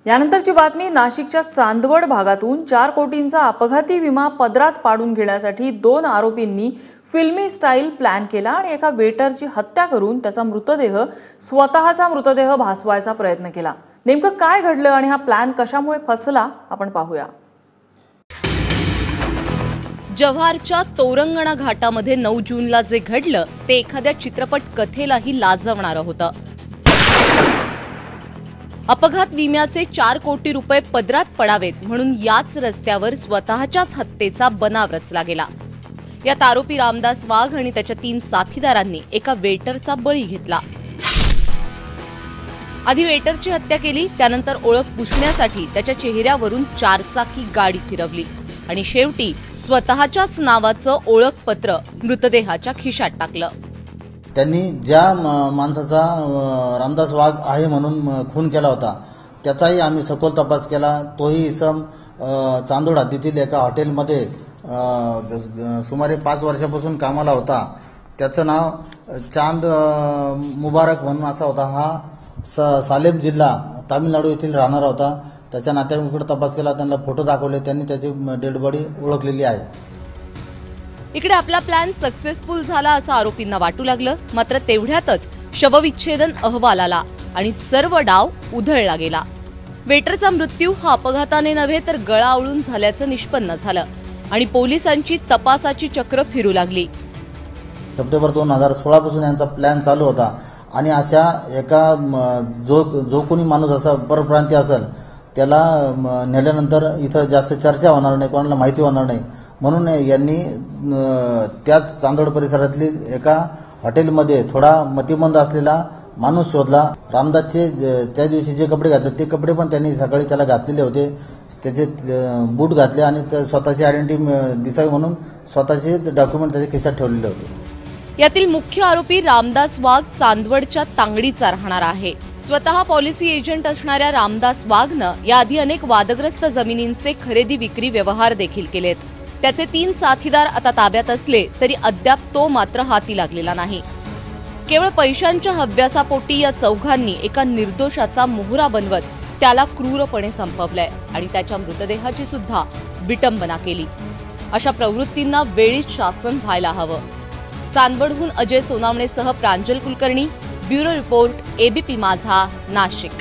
यानंतरची बातमी नाशिकच्या चांदवड भागातून 4 कोटींचा अपघाती विमा पदरात पाडून घेण्यासाठी 2 आरोपींनी फिल्मी स्टाईल प्लॅन केला आणि एका वेटरची हत्या करून त्याचा स्वतःचा मृतदेह भासवायचा प्रयत्न केला। नेमकं काय घडलं आणि हा प्लॅन कशामुळे फसला आपण पाहूया। जव्हारच्या तोरंगणा घाटामध्ये 9 जूनला जे घडलं ते एखाद्या चित्रपट कथेलाही लाजवणारं होतं। अपघात विम्याचे 4 कोटी रुपये पदरात पडावेत म्हणून याच रस्त्यावर स्वतःच्याच हत्येचा बनाव रचला गेला। यात आरोपी रामदास वाघ आणि त्याच्या 3 साथीदारांनी एका वेटरचा बळी घेतला। आधी वेटरची हत्या केली, त्यानंतर ओळख पुसण्यासाठी त्याच्या चेहऱ्यावरून 4 चाकी गाडी फिरवली आणि शेवटी स्वतःच्याच नावाचं ओळखपत्र मृतदेहाच्या खिशात टाकलं। त्यांनी ज्या माणसाचा रामदास वाघ आहे म्हणून खून केला होता त्याचाही आम्ही सखोल तपास केला। तोही इसम चांदोड हद्दीतील एका हॉटेलमध्ये सुमारे 5 वर्षापासून कामाला होता। त्याचं नाव चांद मुबारक म्हणून असा होता। हा सालेम जिल्हा तामिळनाडू येथील राहणारा होता। त्याच्या नातेवाईकांकडे तपास केला, त्यांना फोटो दाखवले, त्यांनी त्याची डेड बॉडी ओळखलेली आहे। इकडे आपला प्लॅन सक्सेसफुल झाला असं आरोपींना वाटू लागलं, मात्र तेवढ्यातच शवविच्छेदन अहवाल आला आणि सर्व डाव उधळला गेला। वेटरचा मृत्यू हा अपघाताने नव्हे तर गळा आवळून झाल्याचं निष्पन्न झालं आणि पोलिसांची तपासाची चक्र फिरू लागली। सप्टेंबर 2016 पासून यांचा प्लॅन चालू होता आणि अशा एका जो कोणी माणूस असा परप्रांतीय असेल त्याला नेल्यानंतर इथं जास्त चर्चा होणार नाही, कोणाला माहिती होणार नाही म्हणून यांनी त्याच चांदोड परिसरातली एका हॉटेलमध्ये थोडा मतिमंद असलेला माणूस शोधला। रामदासचे त्या दिवशी जे कपडे घातले ते कपडे पण त्यांनी सकाळी त्याला घातलेले होते, त्याचे बूट घातले आणि स्वतःची आयडेंटिटी दिसावी म्हणून स्वतःचे डॉक्युमेंट त्याच्या खिशात ठेवलेले होते। यातील मुख्य आरोपी रामदास वाघ चांदवडच्या तांगडीचा राहणार आहे। स्वतः पॉलिसी एजंट असणाऱ्या रामदास वाघनं याआधी अनेक वादग्रस्त जमिनींचे खरेदी विक्री व्यवहार देखील केलेत। त्याचे 3 साथीदार आता ताब्यात असले तरी अद्याप तो मात्र हाती लागलेला नाही। केवळ पैशांच्या हव्यासापोटी या चौघांनी एका निर्दोषाचा मोहरा बनवत त्याला क्रूरपणे संपवलंय आणि त्याच्या मृतदेहाची सुद्धा विटंबना केली। अशा प्रवृत्तींना वेळीच शासन व्हायला हवं। चांदवडहून अजय सोनावणेसह प्रांजल कुलकर्णी, ब्युरो रिपोर्ट, एबीपी माझा, नाशिक।